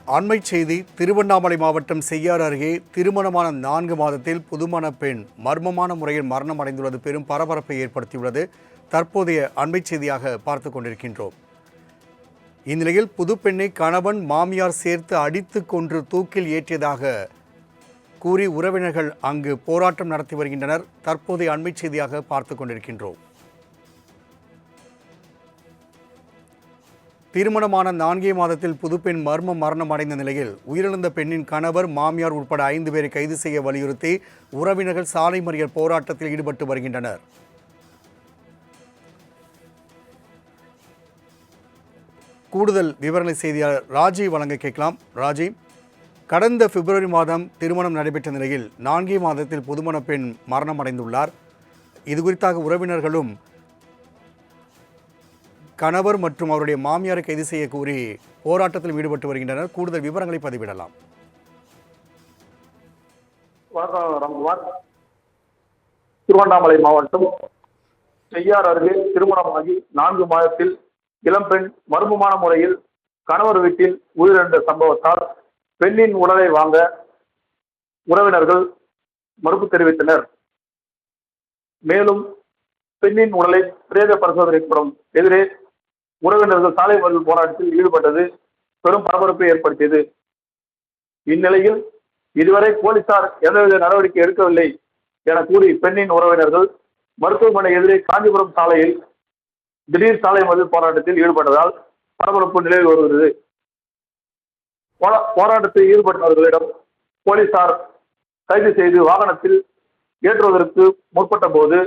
அண்மை செய்தி திருவண்ணாமலை மாவட்டம் செய்யாறு அருகே திருமணமான 4 மாதத்தில் புதுமண பெண் மர்மமான முறையில் மரணம் அடைந்துள்ளது பெரும் பரபரப்பை ஏற்படுத்தியுள்ளது. தற்போதைய அண்மை செய்தியாக பார்த்து கொண்டிருக்கின்றோம். இந்நிலையில் புதுப்பெண்ணை கணவன் மாமியார் சேர்த்து அடித்து கொன்று தூக்கில் ஏற்றியதாக கூறி உறவினர்கள் அங்கு போராட்டம் நடத்தி வருகின்றனர். தற்போதைய அண்மை செய்தியாக பார்த்து கொண்டிருக்கின்றோம். திருமணமான 4 மாதத்தில் புதுப்பெண் மரணம் அடைந்த நிலையில் உயிரிழந்த பெண்ணின் கணவர் மாமியார் உட்பட 5 பேரை கைது செய்ய வலியுறுத்தி உறவினர்கள் சாலை மறியல் போராட்டத்தில் ஈடுபட்டு வருகின்றனர். கூடுதல் விவரங்களை செய்தியாளர் ராஜி வழங்க கேட்கலாம். ராஜி, கடந்த பிப்ரவரி மாதம் திருமணம் நடைபெற்ற நிலையில் 4 மாதத்தில் புதுமண பெண் மரணம் அடைந்துள்ளார். இது குறித்தாக உறவினர்களும் கணவர் மற்றும் அவருடைய மாமியாரை கைது செய்ய கூறி போராட்டத்தில் ஈடுபட்டு வருகின்றனர். கூடுதல் விவரங்களை பதிவிடலாம். திருவண்ணாமலை மாவட்டம் செய்யாறு அருகே திருமணமாகி 4 மாதத்தில் இளம்பெண் மர்மமான முறையில் கணவர் வீட்டில் உயிரிழந்த சம்பவத்தால் பெண்ணின் உடலை வாங்க உறவினர்கள் மறுப்பு தெரிவித்தனர். மேலும் பெண்ணின் உடலை பிரேத பரிசோதனை கூடம் எதிரே உறவினர்கள் சாலை மறியல் போராட்டத்தில் ஈடுபட்டது பெரும் பரபரப்பை ஏற்படுத்தியது. இந்நிலையில் இதுவரை போலீசார் எந்தவித நடவடிக்கை எடுக்கவில்லை என கூறி பெண்ணின் உறவினர்கள் மருத்துவமனை எதிரே காஞ்சிபுரம் சாலையில் திடீர் சாலை மறியல் போராட்டத்தில் ஈடுபட்டதால் பரபரப்பு நிலவி வருகிறது. போராட்டத்தில் ஈடுபட்டவர்களிடம் போலீசார் கைது செய்து வாகனத்தில் ஏற்றுவதற்கு முற்பட்ட போது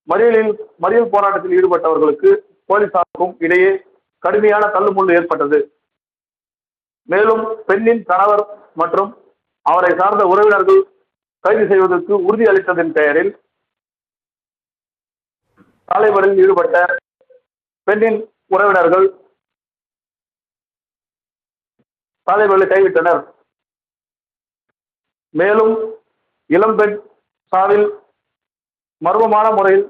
மறியல் போராட்டத்தில் ஈடுபட்டவர்களுக்கு போலீசாருக்கும் இடையே கடுமையான தள்ளுமுள்ளு ஏற்பட்டது. மேலும் பெண்ணின் கணவர் மற்றும் அவரை சார்ந்த உறவினர்கள் கைது செய்வதற்கு உறுதி அளித்ததன் பெயரில் சாலை மறியலில் ஈடுபட்ட பெண்ணின் உறவினர்கள் சாலை மறியலை கைவிட்டனர். மேலும் இளம்பெண் சாவில் மர்மமான முறையில்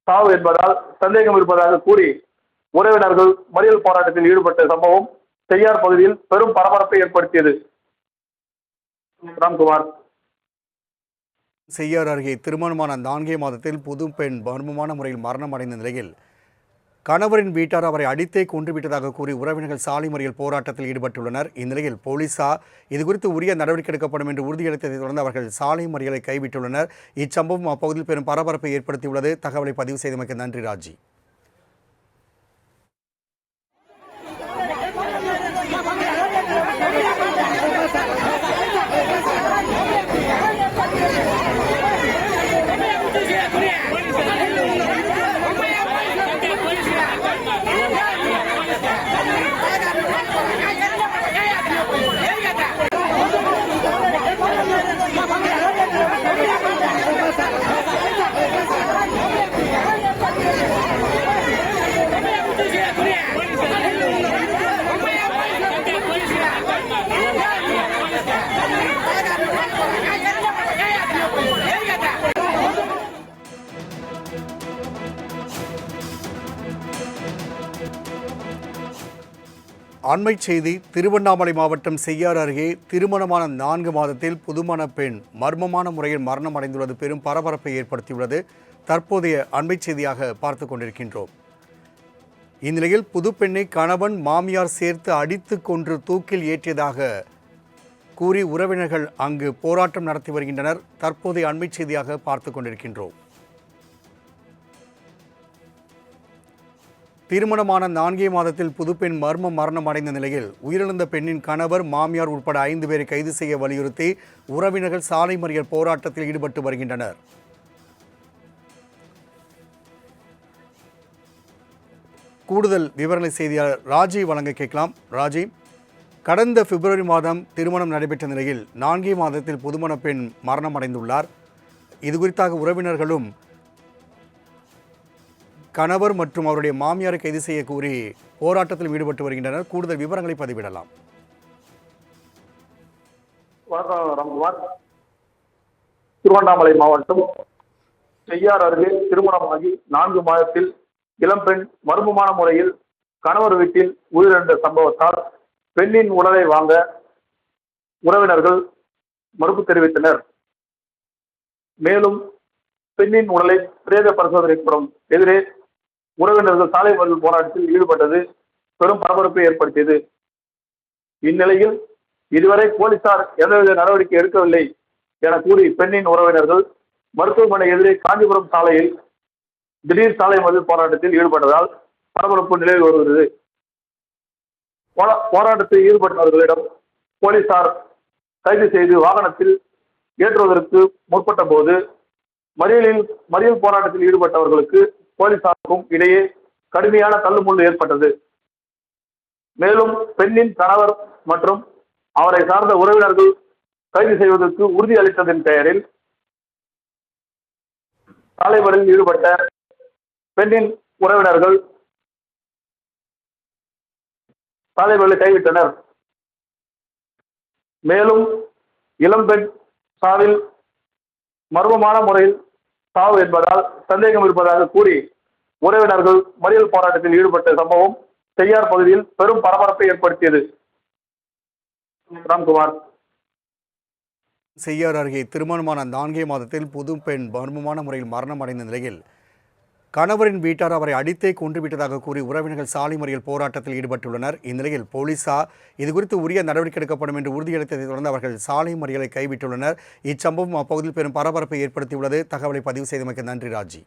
சாவு என்பதால் சந்தேகம் இருப்பதாக கூறி உறவினர்கள் மறியல் போராட்டத்தில் ஈடுபட்ட சம்பவம் செய்யார் பகுதியில் பெரும் பரபரப்பை ஏற்படுத்தியது. ராம்குமார். செய்யாறு அருகே திருமணமான 4 மாதத்தில் புது பெண் மர்மமான முறையில் மரணம் அடைந்த நிலையில் கணவரின் வீட்டார் அவரை அடித்தே கொன்றுவிட்டதாக கூறி உறவினர்கள் சாலை மறியல் போராட்டத்தில் ஈடுபட்டுள்ளனர். இந்நிலையில் போலீசார் இதுகுறித்து உரிய நடவடிக்கை எடுக்கப்படும் என்று உறுதியளித்ததை தொடர்ந்து அவர்கள் சாலை மறியலை கைவிட்டுள்ளனர். இச்சம்பவம் அப்பகுதியில் பெரும் பரபரப்பை ஏற்படுத்தியுள்ளது. தகவலை பதிவு செய்தமைக்கு நன்றி ராஜி. அண்மை செய்தி திருவண்ணாமலை மாவட்டம் செய்யாறு அருகே திருமணமான 4 மாதத்தில் புதுமண பெண் மர்மமான முறையில் மரணம் அடைந்துள்ளது பெரும் பரபரப்பை ஏற்படுத்தியுள்ளது. தற்போதைய அண்மை செய்தியாக பார்த்து கொண்டிருக்கின்றோம். இந்நிலையில் புதுப்பெண்ணை கணவன் மாமியார் சேர்த்து அடித்து கொன்று தூக்கில் ஏற்றியதாக கூறி உறவினர்கள் அங்கு போராட்டம் நடத்தி வருகின்றனர். தற்போதைய அண்மை செய்தியாக பார்த்து கொண்டிருக்கின்றோம். திருமணமான 4 மாதத்தில் புதுப்பெண் மரணம் அடைந்த நிலையில் உயிரிழந்த பெண்ணின் கணவர் மாமியார் உட்பட 5 பேரை கைது செய்ய வலியுறுத்தி உறவினர்கள் சாலை மறியல் போராட்டத்தில் ஈடுபட்டு வருகின்றனர். கூடுதல் விவரங்களை செய்தியாளர் ராஜி வழங்க கேட்கலாம். ராஜி, கடந்த பிப்ரவரி மாதம் திருமணம் நடைபெற்ற நிலையில் 4 மாதத்தில் புதுமண பெண் மரணம் அடைந்துள்ளார். இது குறித்தாக உறவினர்களும் கணவர் மற்றும் அவருடைய மாமியாரை கைது செய்ய கூறி போராட்டத்தில் ஈடுபட்டு வருகின்றனர். கூடுதல் விவரங்களை பதிவிடலாம். திருவண்ணாமலை மாவட்டம் செய்யாறு அருகே திருமணமாகி 4 மாதத்தில் இளம்பெண் மர்மமான முறையில் கணவர் வீட்டில் உயிரிழந்த சம்பவத்தால் பெண்ணின் உடலை வாங்க உறவினர்கள் மறுப்பு தெரிவித்தனர். மேலும் பெண்ணின் உடலை பிரேத பரிசோதனைப்படும் எதிரே உறவினர்கள் சாலை மறியல் போராட்டத்தில் ஈடுபட்டது பெரும் பரபரப்பை ஏற்படுத்தியது. இந்நிலையில் இதுவரை போலீசார் எந்தவித நடவடிக்கை எடுக்கவில்லை என கூறி பெண்ணின் உறவினர்கள் மருத்துவமனை எதிரே காஞ்சிபுரம் சாலையில் திடீர் சாலை மறியல் போராட்டத்தில் ஈடுபட்டதால் பரபரப்பு நிலவி வருகிறது. போராட்டத்தில் ஈடுபட்டவர்களிடம் போலீசார் கைது செய்து வாகனத்தில் ஏற்றுவதற்கு முற்பட்ட போது மறியல் போராட்டத்தில் ஈடுபட்டவர்களுக்கு போலீசாருக்கும் இடையே கடுமையான தள்ளுமுள்ளு ஏற்பட்டது. மேலும் பெண்ணின் கணவர் மற்றும் அவரை சார்ந்த உறவினர்கள் கைது செய்வதற்கு உறுதி அளித்ததன் பெயரில் சாலை மறியலில் ஈடுபட்ட பெண்ணின் உறவினர்கள் சாலை மறியலை கைவிட்டனர். மேலும் இளம்பெண் சாவில் மர்மமான முறையில் சாவு என்பதால் சந்தேகம் இருப்பதாக கூறி உறவினர்கள் மறியல் போராட்டத்தில் ஈடுபட்ட சம்பவம் செய்யார் பகுதியில் பெரும் பரபரப்பை ஏற்படுத்தியது. ராம்குமார். செய்யார் அருகே திருமணமான 4 மாதத்தில் புது பெண் மர்மமான முறையில் மரணம் அடைந்த நிலையில் கணவரின் வீட்டார் அவரை அடித்தே கொன்றுவிட்டதாக கூறி உறவினர்கள் சாலை மறியல் போராட்டத்தில் ஈடுபட்டுள்ளனர். இந்நிலையில் போலீசார் இதுகுறித்து உரிய நடவடிக்கை எடுக்கப்படும் என்று உறுதியளித்ததை தொடர்ந்து அவர்கள் சாலை மறியலை கைவிட்டுள்ளனர். இச்சம்பவம் அப்பகுதியில் பெரும் பரபரப்பை ஏற்படுத்தியுள்ளது. தகவலை பதிவு செய்தமைக்கு நன்றி ராஜி.